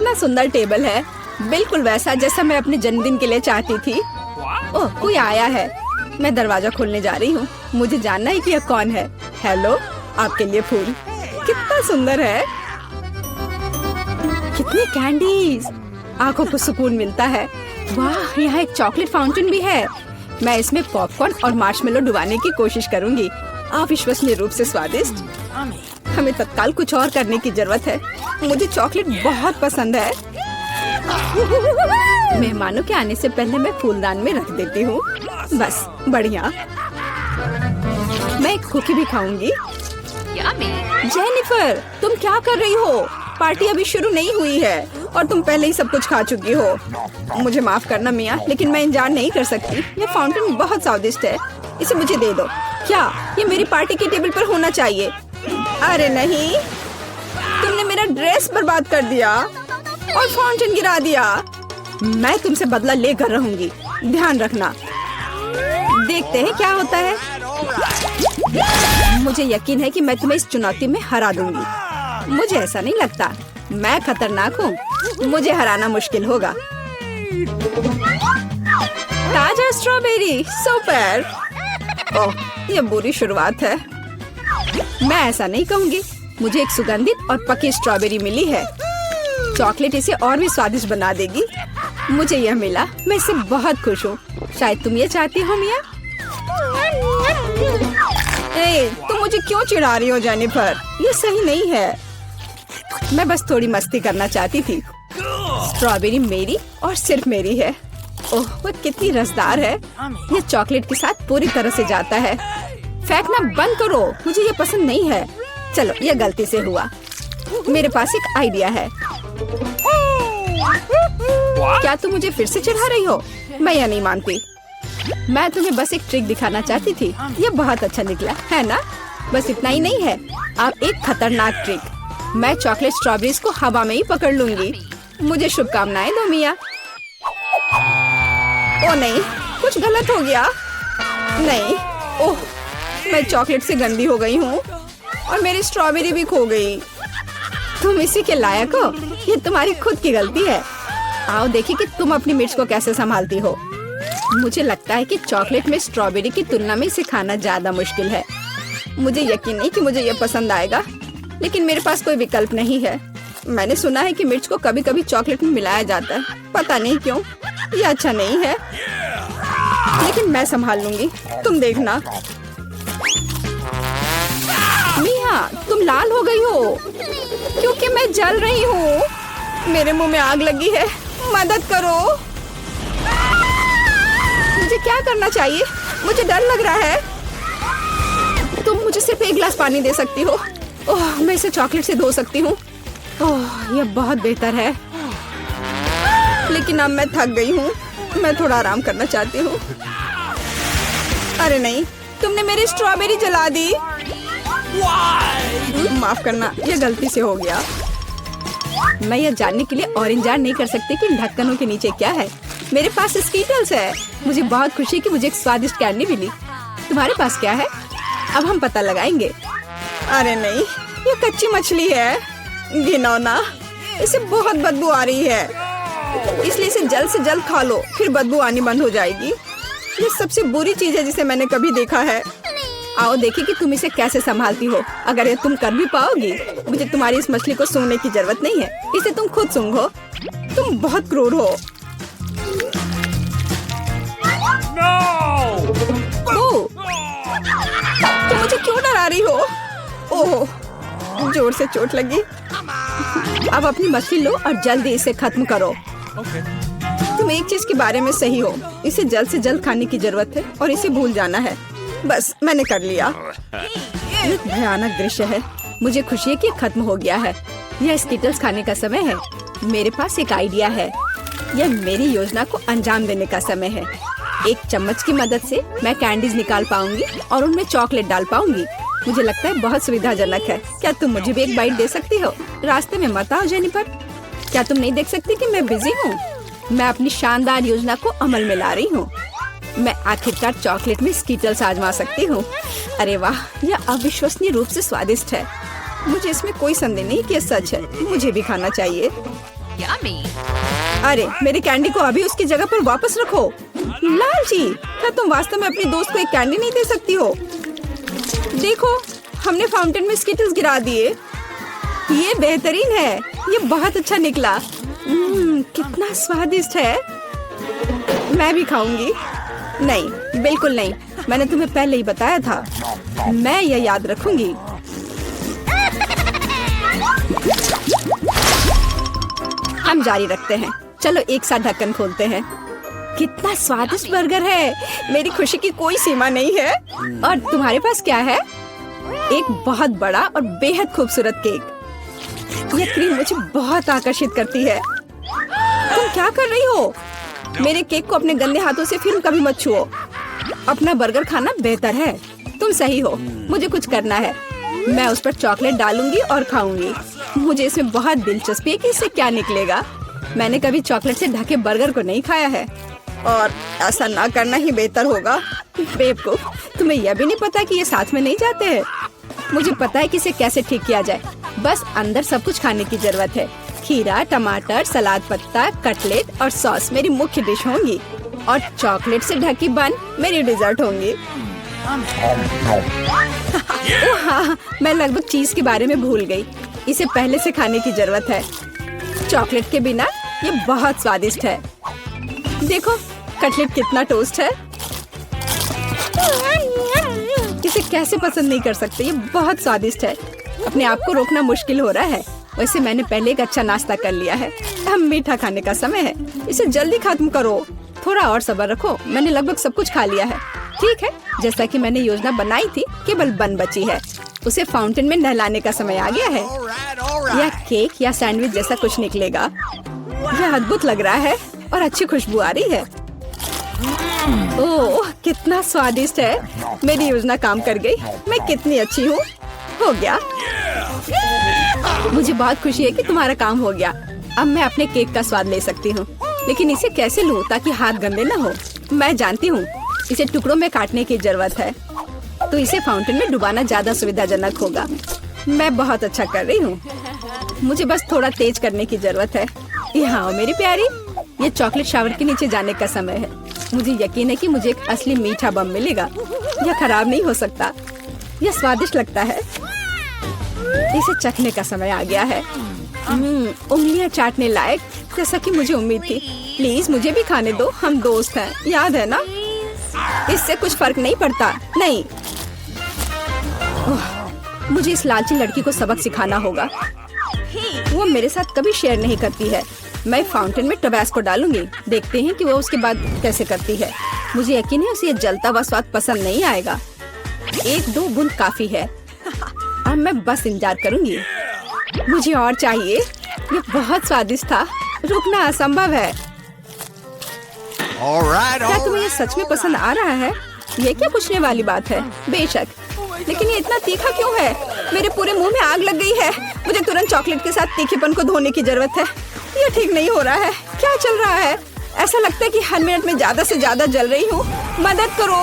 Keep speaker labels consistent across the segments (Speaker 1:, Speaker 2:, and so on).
Speaker 1: कितना सुंदर टेबल है, बिल्कुल वैसा जैसा मैं अपने जन्मदिन के लिए चाहती थी। ओह, कोई आया है। मैं दरवाजा खोलने जा रही हूँ। मुझे जानना है कि यह कौन है। हेलो, आपके लिए फूल। कितना सुंदर है। कितनी कैंडीज, आंखों को सुकून मिलता है। वाह, यहाँ एक चॉकलेट फाउंटेन भी है। मैं इसमें पॉपकॉर्न और मार्शमेलो डुबाने की कोशिश करूंगी। अविश्वसनीय रूप से स्वादिष्ट। हमें तत्काल कुछ और करने की जरूरत है। मुझे चॉकलेट बहुत पसंद है। मेहमानों के आने से पहले मैं फूलदान में रख देती हूँ। बस, बढ़िया। मैं एक कुकी भी खाऊंगी। जेनिफर, तुम क्या कर रही हो? पार्टी अभी शुरू नहीं हुई है और तुम पहले ही सब कुछ खा चुकी हो। मुझे माफ करना मिया, लेकिन मैं इंतजार नहीं कर सकती। ये फाउंटेन बहुत स्वादिष्ट है। इसे मुझे दे दो। क्या ये मेरी पार्टी के टेबल पर होना चाहिए? अरे नहीं, तुमने मेरा ड्रेस बर्बाद कर दिया और फाउंटेन गिरा दिया। मैं तुमसे बदला लेकर रहूंगी, ध्यान रखना। देखते हैं क्या होता है। मुझे यकीन है कि मैं तुम्हें इस चुनौती में हरा दूंगी। मुझे ऐसा नहीं लगता। मैं खतरनाक हूँ, मुझे हराना मुश्किल होगा। ताजा स्ट्रॉबेरी, सुपर। ओह, ये बुरी शुरुआत है। मैं ऐसा नहीं कहूँगी। मुझे एक सुगंधित और पकी स्ट्रॉबेरी मिली है। चॉकलेट इसे और भी स्वादिष्ट बना देगी। मुझे यह मिला, मैं इससे बहुत खुश हूँ। शायद तुम ये चाहती हो मिया। तुम मुझे क्यों चिढ़ा रही हो जेनिफर? ये सही नहीं है। मैं बस थोड़ी मस्ती करना चाहती थी। स्ट्रॉबेरी मेरी और सिर्फ मेरी है। ओह, वो कितनी रसदार है। ये चॉकलेट के साथ पूरी तरह से जाता है। फेंकना बंद करो, मुझे ये पसंद नहीं है। चलो, ये गलती से हुआ। मेरे पास एक आइडिया है। क्या तुम मुझे फिर से चिढ़ा रही हो? मैं यह नहीं मानती। मैं तुम्हें बस एक ट्रिक दिखाना चाहती थी। ये बहुत अच्छा निकला, है ना? बस इतना ही नहीं है, अब एक खतरनाक ट्रिक। मैं चॉकलेट स्ट्रॉबेरीज को हवा में ही पकड़ लूंगी। मुझे शुभकामनाएं दो मिया। ओ नहीं, कुछ गलत हो गया। नहीं, ओह, मैं चॉकलेट से गंदी हो गई हूँ और मेरी स्ट्रॉबेरी भी खो गई। तुम इसी के लायक हो। ये तुम्हारी खुद की गलती है। आओ देखिए कि तुम अपनी मिर्च को कैसे संभालती हो। मुझे लगता है कि चॉकलेट में स्ट्रॉबेरी की तुलना में इसे खाना ज्यादा मुश्किल है। मुझे यकीन नहीं कि मुझे ये पसंद आएगा, लेकिन मेरे पास कोई विकल्प नहीं है। मैंने सुना है कि मिर्च को कभी कभी चॉकलेट में मिलाया जाता है, पता नहीं क्यों। ये अच्छा नहीं है, लेकिन मैं संभाल लूंगी, तुम देखना। मिया, तुम लाल हो गई हो क्योंकि मैं जल रही हूँ। मेरे मुंह में आग लगी है, मदद करो। मुझे क्या करना चाहिए? मुझे डर लग रहा है। तुम मुझे सिर्फ एक गिलास पानी दे सकती हो। ओह, मैं इसे चॉकलेट से धो सकती हूँ। ओह, यह बहुत बेहतर है, लेकिन अब मैं थक गई हूँ। मैं थोड़ा आराम करना चाहती हूँ। अरे नहीं, तुमने मेरी स्ट्रॉबेरी जला दी। माफ करना, यह गलती से हो गया। मैं यह जानने के लिए और इंतजार नहीं कर सकती कि इन ढक्कनों के नीचे क्या है। मेरे पास स्कीटल्स है। मुझे बहुत खुशी कि मुझे एक स्वादिष्ट कैंडी मिली। तुम्हारे पास क्या है? अब हम पता लगाएंगे। अरे नहीं, ये कच्ची मछली है। घिनौना, इसे बहुत बदबू आ रही है, इसलिए इसे जल्द से जल्द खा लो, फिर बदबू आनी बंद हो जाएगी। ये सबसे बुरी चीज है जिसे मैंने कभी देखा है। आओ देखिए कि तुम इसे कैसे संभालती हो। अगर ये तुम कर भी पाओगी, मुझे तुम्हारी इस मछली को सूंघने की जरूरत नहीं है। इसे तुम खुद सूंघो। तुम बहुत क्रूर हो। तुम मुझे क्यों डरा रही हो? ओह, जोर से चोट लगी। अब अपनी मछली लो और जल्दी इसे खत्म करो। तुम एक चीज के बारे में सही हो, इसे जल्द से जल्द खाने की जरूरत है और इसे भूल जाना है। बस, मैंने कर लिया। ये भयानक दृश्य है। मुझे खुशी है कि खत्म हो गया है। यह स्कीटल्स खाने का समय है। मेरे पास एक आइडिया है। यह मेरी योजना को अंजाम देने का समय है। एक चम्मच की मदद से मैं कैंडीज निकाल पाऊंगी और उनमें चॉकलेट डाल पाऊंगी। मुझे लगता है बहुत सुविधाजनक है। क्या तुम मुझे भी एक बाइट दे सकती हो? रास्ते में मत आओ जेनिफर। क्या तुम नहीं देख सकती कि मैं बिजी हूँ? मैं अपनी शानदार योजना को अमल में ला रही हूँ। मैं आखिरकार चॉकलेट में स्कीटल्स आजमा सकती हूँ। अरे वाह, यह अविश्वसनीय रूप से स्वादिष्ट है। मुझे इसमें कोई संदेह नहीं कि यह सच है। मुझे भी खाना चाहिए। अरे मेरे कैंडी को अभी उसकी जगह पर वापस रखो। लालची, क्या तुम वास्तव में अपनी दोस्त को एक कैंडी नहीं दे सकती हो? देखो, हमने फाउंटेन में स्किटल्स गिरा दिए। ये बेहतरीन है, ये बहुत अच्छा निकला। कितना स्वादिष्ट है। मैं भी खाऊंगी। नहीं, बिल्कुल नहीं, मैंने तुम्हें पहले ही बताया था। मैं ये याद रखूंगी। हम जारी रखते हैं। चलो एक साथ ढक्कन खोलते हैं। कितना स्वादिष्ट बर्गर है। मेरी खुशी की कोई सीमा नहीं है। और तुम्हारे पास क्या है? एक बहुत बड़ा और बेहद खूबसूरत केक। यह क्रीम मुझे बहुत आकर्षित करती है। तुम क्या कर रही हो? मेरे केक को अपने गंदे हाथों से फिर कभी मत छुओ। अपना बर्गर खाना बेहतर है। तुम सही हो, मुझे कुछ करना है। मैं उस पर चॉकलेट डालूंगी और खाऊंगी। मुझे इसमें बहुत दिलचस्पी है कि इससे क्या निकलेगा। मैंने कभी चॉकलेट से ढके बर्गर को नहीं खाया है और ऐसा ना करना ही बेहतर होगा। बेवकूफ, तुम्हें यह भी नहीं पता कि ये साथ में नहीं जाते हैं। मुझे पता है कि इसे कैसे ठीक किया जाए। बस अंदर सब कुछ खाने की जरूरत है। खीरा, टमाटर, सलाद पत्ता, कटलेट और सॉस मेरी मुख्य डिश होंगी और चॉकलेट से ढकी बन मेरी डिजर्ट होंगी। हाँ, मैं लगभग चीज के बारे में भूल गई। इसे पहले से खाने की जरूरत है। चॉकलेट के बिना ये बहुत स्वादिष्ट है। देखो, कटलेट कितना टोस्ट है। इसे कैसे पसंद नहीं कर सकते। ये बहुत स्वादिष्ट है। अपने आप को रोकना मुश्किल हो रहा है। वैसे मैंने पहले एक अच्छा नाश्ता कर लिया है। अब मीठा खाने का समय है। इसे जल्दी खत्म करो। थोड़ा और सब्र रखो। मैंने लगभग सब कुछ खा लिया है। ठीक है, जैसा कि मैंने योजना बनाई थी, केवल बन बची है। उसे फाउंटेन में नहलाने का समय आ गया है। यह केक या सैंडविच जैसा कुछ निकलेगा। यह अद्भुत लग रहा है और अच्छी खुशबू आ रही है। ओह, कितना स्वादिष्ट है। मेरी योजना काम कर गई। मैं कितनी अच्छी हूँ। हो गया। मुझे बहुत खुशी है कि तुम्हारा काम हो गया। अब मैं अपने केक का स्वाद ले सकती हूँ, लेकिन इसे कैसे लूँ ताकि हाथ गंदे न हो? मैं जानती हूँ, इसे टुकड़ों में काटने की जरूरत है, तो इसे फाउंटेन में डुबाना ज्यादा सुविधाजनक होगा। मैं बहुत अच्छा कर रही हूँ। मुझे बस थोड़ा तेज करने की जरूरत है। यहाँ आओ मेरी प्यारी। ये चॉकलेट शावर के नीचे जाने का समय है। मुझे यकीन है कि मुझे एक असली मीठा बम मिलेगा। यह खराब नहीं हो सकता। यह स्वादिष्ट लगता है। इसे चखने का समय आ गया है। उंगलियां चाटने लायक, जैसा कि मुझे उम्मीद थी। प्लीज मुझे भी खाने दो। हम दोस्त हैं, याद है ना? इससे कुछ फर्क नहीं पड़ता। नहीं, मुझे इस लालची लड़की को सबक सिखाना होगा। वो मेरे साथ कभी शेयर नहीं करती है। मैं फाउंटेन में टबैस्को डालूंगी। देखते हैं कि वो उसके बाद कैसे करती है। मुझे यकीन है उसे जलता हुआ स्वाद पसंद नहीं आएगा। 1-2 बूंद काफी है। अब मैं बस इंतजार करूंगी। मुझे और चाहिए। ये बहुत स्वादिष्ट था। रुकना असंभव है। क्या तुम्हें ये सच में पसंद आ रहा है? ये क्या पूछने वाली बात है? बेशक, लेकिन ये इतना तीखा क्यों है? मेरे पूरे मुंह में आग लग गई है। मुझे तुरंत चॉकलेट के साथ तीखेपन को धोने की जरूरत है। ये ठीक नहीं हो रहा है। क्या चल रहा है? ऐसा लगता है कि हर मिनट में ज्यादा से ज्यादा जल रही हूँ। मदद करो।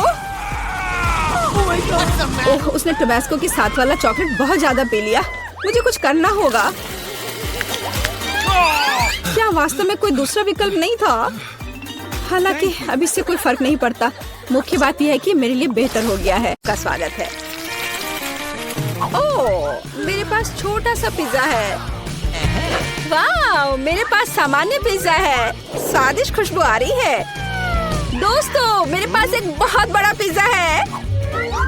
Speaker 1: ओह, उसने टबैस्को के साथ वाला चॉकलेट बहुत ज्यादा पी लिया। मुझे कुछ करना होगा। क्या वास्तव में कोई दूसरा विकल्प नहीं था? हालांकि अब इससे कोई फर्क नहीं पड़ता। मुख्य बात यह है कि मेरे लिए बेहतर हो गया है। का स्वागत है। ओह, मेरे पास छोटा सा पिज्जा है। वाह, मेरे पास सामान्य पिज्जा है। स्वादिष्ट खुशबू आ रही है। दोस्तों, मेरे पास एक बहुत बड़ा पिज्जा है,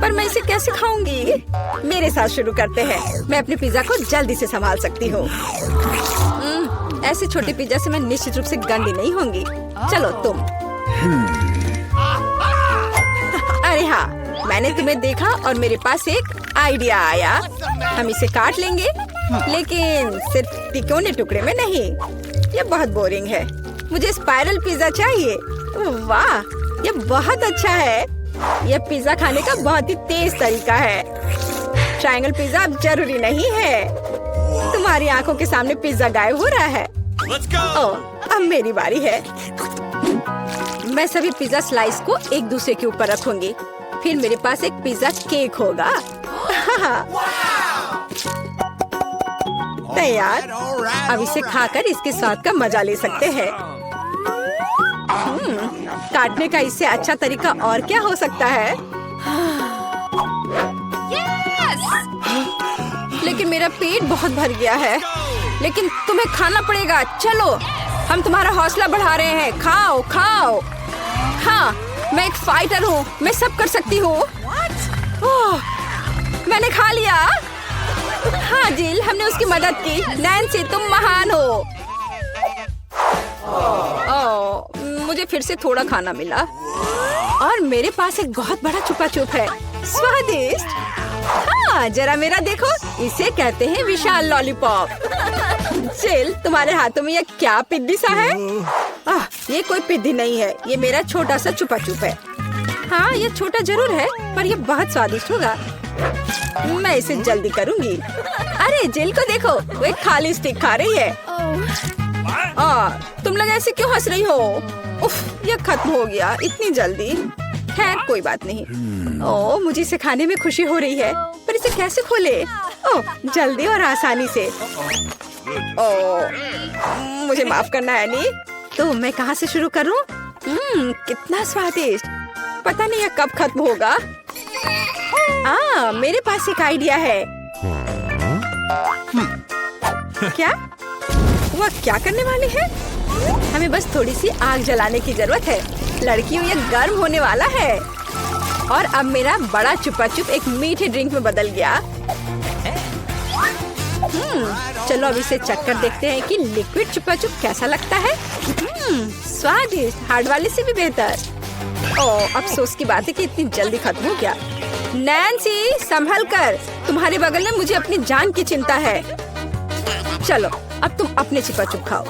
Speaker 1: पर मैं इसे कैसे खाऊंगी? मेरे साथ शुरू करते हैं। मैं अपने पिज्जा को जल्दी से संभाल सकती हूँ। ऐसे छोटे पिज्जा से मैं निश्चित रूप से गंदी नहीं होंगी। चलो तुम। अरे हाँ, मैंने तुम्हें देखा और मेरे पास एक आइडिया आया। हम इसे काट लेंगे, लेकिन सिर्फ तिकोने टुकड़े में नहीं। ये बहुत बोरिंग है। मुझे स्पाइरल पिज्जा चाहिए। वाह, ये बहुत अच्छा है। यह पिज्जा खाने का बहुत ही तेज तरीका है। ट्रायंगल पिज्जा अब जरूरी नहीं है। तुम्हारी आंखों के सामने पिज्जा गायब हो रहा है। ओह, अब मेरी बारी है। मैं सभी पिज्जा स्लाइस को एक दूसरे के ऊपर रखूंगी। फिर मेरे पास एक पिज्जा केक होगा। तैयार। अब इसे खाकर इसके स्वाद का मजा ले सकते हैं। काटने का इससे अच्छा तरीका और क्या हो सकता है? लेकिन मेरा पेट बहुत भर गया है। लेकिन तुम्हें खाना पड़ेगा। चलो, हम तुम्हारा हौसला बढ़ा रहे हैं। खाओ खाओ। हाँ, मैं एक फाइटर हूँ, मैं सब कर सकती हूँ। मैंने खा लिया। हाँ जिल, हमने उसकी मदद की। नैन्सी, तुम महान हो। मुझे फिर से थोड़ा खाना मिला और मेरे पास एक बहुत बड़ा छुपा छुप है। स्वादिष्ट। हाँ, जरा मेरा देखो। इसे कहते हैं विशाल लॉलीपॉप। जिल, तुम्हारे हाथों में ये क्या पिद्दी सा है? ये कोई पिद्दी नहीं है, ये मेरा छोटा सा छुपा छुप है। हाँ, ये छोटा जरूर है, पर ये बहुत स्वादिष्ट होगा। मैं इसे जल्दी करूंगी। अरे जिल को देखो, वो एक खाली स्टिक खा रही है। तुम लोग ऐसे क्यों हंस रही हो? उफ, ये खत्म हो गया इतनी जल्दी। खैर कोई बात नहीं। मुझे इसे खाने में खुशी हो रही है, पर इसे कैसे खोले? जल्दी और आसानी से। मुझे माफ करना एनी। तो मैं कहाँ से शुरू करूँ? कितना स्वादिष्ट। पता नहीं ये कब खत्म होगा। मेरे पास एक आइडिया है। क्या? वह क्या करने वाले हैं? हमें बस थोड़ी सी आग जलाने की जरूरत है। लड़कियों, ये गर्म होने वाला है। और अब मेरा बड़ा छुपा छुप एक मीठे ड्रिंक में बदल गया। चलो अब इसे चख कर देखते हैं कि लिक्विड छुपा छुप कैसा लगता है। स्वादिष्ट, हार्ड वाले से भी बेहतर। अफसोस की बात है कि इतनी जल्दी खत्म हो गया। नैन्सी, संभल कर, तुम्हारे बगल में मुझे अपनी जान की चिंता है। चलो अब तुम अपने छुपा छुप खाओ।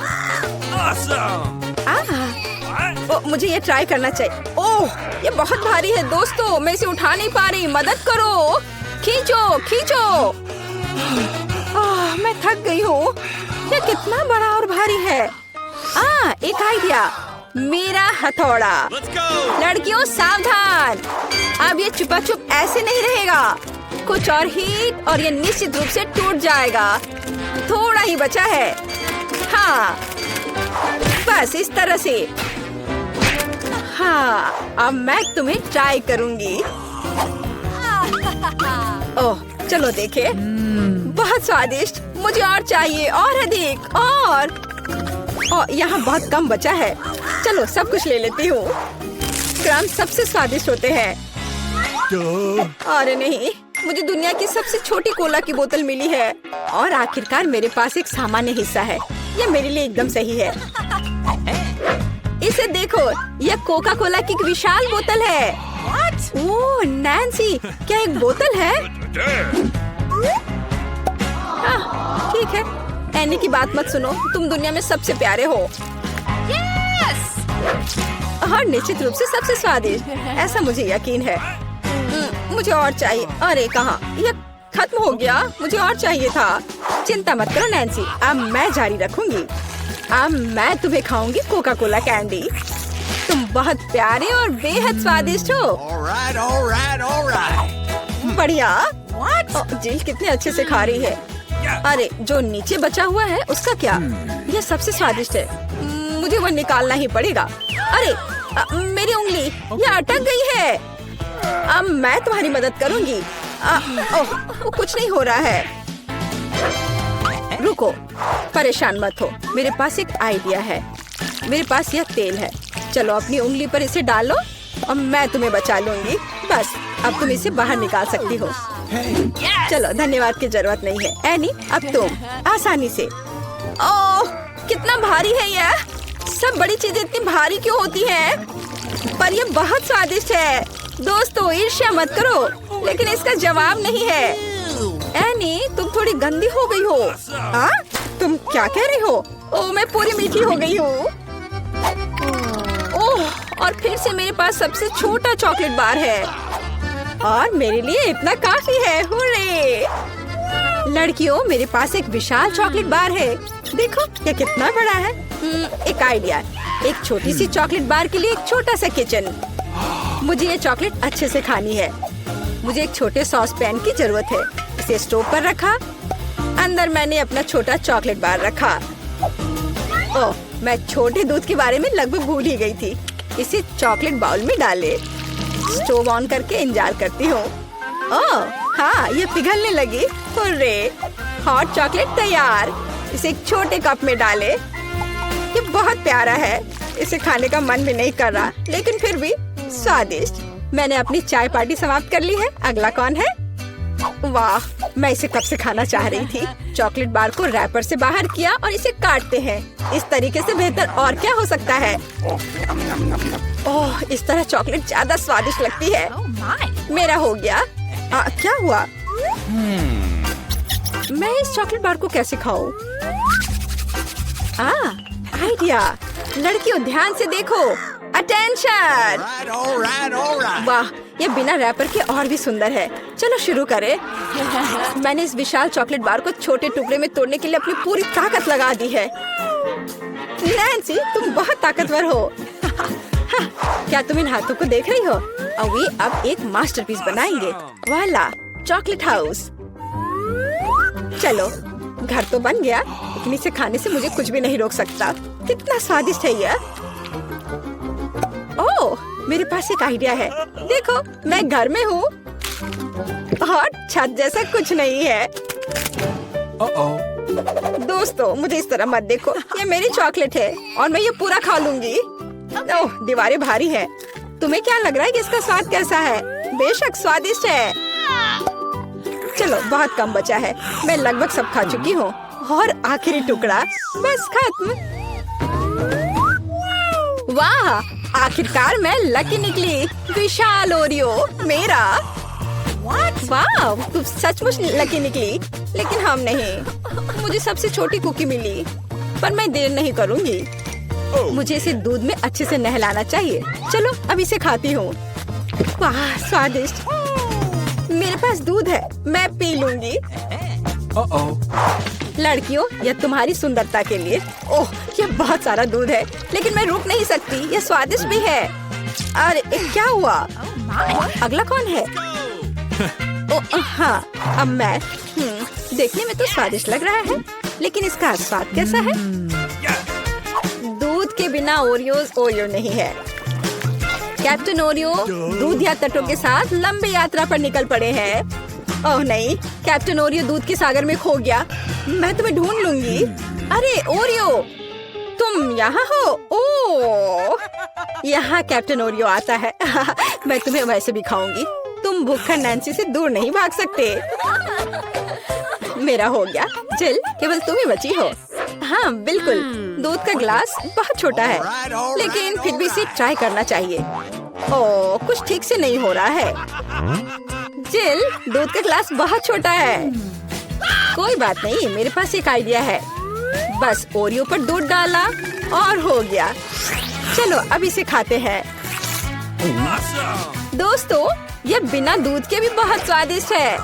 Speaker 1: मुझे ये ट्राई करना चाहिए। ये बहुत भारी है दोस्तों, मैं इसे उठा नहीं पा रही। मदद करो, खींचो खींचो। मैं थक गई हूँ। ये कितना बड़ा और भारी है। एक आइडिया, मेरा हथौड़ा। लड़कियों सावधान, अब ये छुपा छुप ऐसे नहीं रहेगा। कुछ और हीट और ये निश्चित रूप से टूट जाएगा। थोड़ा ही बचा है। हाँ, बस इस तरह से। हाँ, अब मैं तुम्हें ट्राई करूंगी। चलो देखे। बहुत स्वादिष्ट। मुझे और चाहिए, और अधिक। और यहाँ बहुत कम बचा है। चलो सब कुछ ले लेती हूँ। क्रम सबसे स्वादिष्ट होते हैं। अरे नहीं, मुझे दुनिया की सबसे छोटी कोला की बोतल मिली है। और आखिरकार मेरे पास एक सामान्य हिस्सा है। ये मेरे लिए एकदम सही है। इसे देखो, यह कोका कोला की एक विशाल बोतल है। ओह नैन्सी, क्या एक बोतल है? ठीक है, एनी की बात मत सुनो। तुम दुनिया में सबसे प्यारे हो। और निश्चित रूप से सबसे स्वादिष्ट, ऐसा मुझे यकीन है। मुझे और चाहिए। अरे कहाँ, यह खत्म हो गया। मुझे और चाहिए था। चिंता मत करो नैन्सी, अब मैं जारी रखूंगी। अब मैं तुम्हें खाऊंगी कोका कोला कैंडी। तुम बहुत प्यारे और बेहद स्वादिष्ट हो। बढ़िया। जिल कितने अच्छे से खा रही है। अरे जो नीचे बचा हुआ है उसका क्या? यह सबसे स्वादिष्ट है। मुझे वो निकालना ही पड़ेगा। अरे मेरी उंगली ये अटक गई है। अब मैं तुम्हारी मदद करूंगी। वो कुछ नहीं हो रहा है। रुको, परेशान मत हो, मेरे पास एक आइडिया है। मेरे पास यह तेल है। चलो अपनी उंगली पर इसे डालो और मैं तुम्हें बचा लूंगी। बस अब तुम इसे बाहर निकाल सकती हो। चलो, धन्यवाद की जरूरत नहीं है। एनी, अब तुम आसानी से। ओह, कितना भारी है यह। सब बड़ी चीजें इतनी भारी क्यों होती हैं? पर यह बहुत स्वादिष्ट है। दोस्तों, ईर्ष्या मत करो, लेकिन इसका जवाब नहीं है। एनी, तुम थोड़ी गंदी हो गई हो। तुम क्या कह रही हो? ओह, मैं पूरी मीठी हो गई हूँ। ओह, और फिर से मेरे पास सबसे छोटा चॉकलेट बार है और मेरे लिए इतना काफी है। हुर्रे! लड़कियों, मेरे पास एक विशाल चॉकलेट बार है। देखो ये कितना बड़ा है। एक आइडिया, एक छोटी सी चॉकलेट बार के लिए एक छोटा सा किचन। मुझे ये चॉकलेट अच्छे से खानी है। मुझे एक छोटे सॉस पैन की जरूरत है। इसे स्टोव पर रखा। अंदर मैंने अपना छोटा चॉकलेट बार रखा। ओह, मैं छोटे दूध के बारे में लगभग भूल ही गई थी। इसे चॉकलेट बाउल में डाले। स्टोव ऑन करके इंतजार करती हूँ। ओह हाँ, ये पिघलने लगी। हुर्रे, हॉट चॉकलेट तैयार। इसे एक छोटे कप में डाले। ये बहुत प्यारा है। इसे खाने का मन भी नहीं कर रहा, लेकिन फिर भी स्वादिष्ट। मैंने अपनी चाय पार्टी समाप्त कर ली है। अगला कौन है? वाह, मैं इसे कब से खाना चाह रही थी। चॉकलेट बार को रैपर से बाहर किया और इसे काटते हैं। इस तरीके से बेहतर और क्या हो सकता है। ओह, इस तरह चॉकलेट ज्यादा स्वादिष्ट लगती है। मेरा हो गया। क्या हुआ? मैं इस चॉकलेट बार को कैसे खाऊं? आइडिया। लड़कियों ध्यान से देखो। अटेंशन। वाह, ये बिना रैपर के और भी सुंदर है। चलो शुरू करें। मैंने इस विशाल चॉकलेट बार को छोटे टुकड़े में तोड़ने के लिए अपनी पूरी ताकत लगा दी है। नैन्सी, तुम बहुत ताकतवर हो। क्या तुम इन हाथों को देख रही हो? अभी अब एक मास्टरपीस बनाएंगे। वाला, चॉकलेट हाउस। चलो, घर तो बन गया, लेकिन इसे खाने से मुझे कुछ भी नहीं रोक सकता। कितना स्वादिष्ट है यह। ओह, मेरे पास एक आइडिया है। देखो, मैं घर में हूँ और छत जैसा कुछ नहीं है। दोस्तों, मुझे इस तरह मत देखो। ये मेरी चॉकलेट है और मैं ये पूरा खा लूंगी। ओह, दीवारें भारी है। तुम्हें क्या लग रहा है कि इसका स्वाद कैसा है? बेशक स्वादिष्ट है। चलो, बहुत कम बचा है। मैं लगभग सब खा चुकी हूँ और आखिरी टुकड़ा बस खत्म। वाह, आखिरकार मैं लकी निकली। विशाल ओरियो मेरा। वाह, तुम सचमुच लकी निकली। लेकिन हम नहीं। मुझे सबसे छोटी कुकी मिली, पर मैं देर नहीं करूँगी। मुझे इसे दूध में अच्छे से नहलाना चाहिए। चलो, अब इसे खाती हूँ। वाह, स्वादिष्ट। मेरे पास दूध है, मैं पी लूंगी। लड़कियों, यह तुम्हारी सुंदरता के लिए। ओह, यह बहुत सारा दूध है, लेकिन मैं रुक नहीं सकती। यह स्वादिष्ट भी है। अरे, क्या हुआ? अगला कौन है? ओह हाँ, अब मैं। देखने में तो स्वादिष्ट लग रहा है, लेकिन इसका स्वाद कैसा है? दूध के बिना ओरियो नहीं है। कैप्टन ओरियो दूध या तटों के साथ लंबी यात्रा पर निकल पड़े हैं। ओह नहीं, कैप्टन ओरियो दूध के सागर में खो गया। मैं तुम्हें ढूंढ लूंगी। अरे ओरियो, तुम यहाँ हो? ओह, यहाँ कैप्टन ओरियो आता है। मैं तुम्हें वैसे भी खाऊंगी। तुम भूखा नैन्सी से दूर नहीं भाग सकते। मेरा हो गया। जिल, केवल तुम ही बची हो। हाँ बिल्कुल, दूध का ग्लास बहुत छोटा है, लेकिन फिर भी इसे ट्राई करना चाहिए। ओह, कुछ ठीक से नहीं हो रहा है। जिल, दूध का ग्लास बहुत छोटा है। कोई बात नहीं, मेरे पास एक आइडिया है। बस ओरियो पर दूध डाला और हो गया। चलो, अब इसे खाते हैं। दोस्तों, ये बिना दूध के भी बहुत स्वादिष्ट है।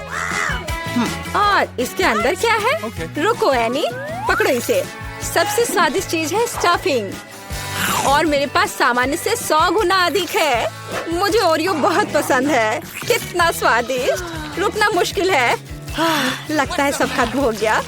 Speaker 1: और इसके अंदर क्या है? रुको एनी, पकड़ो इसे। सबसे स्वादिष्ट चीज है स्टफिंग, और मेरे पास सामान्य से 100 गुना अधिक है। मुझे ओरियो बहुत पसंद है। कितना स्वादिष्ट। रुकना मुश्किल है। लगता है सब खत्म हो गया।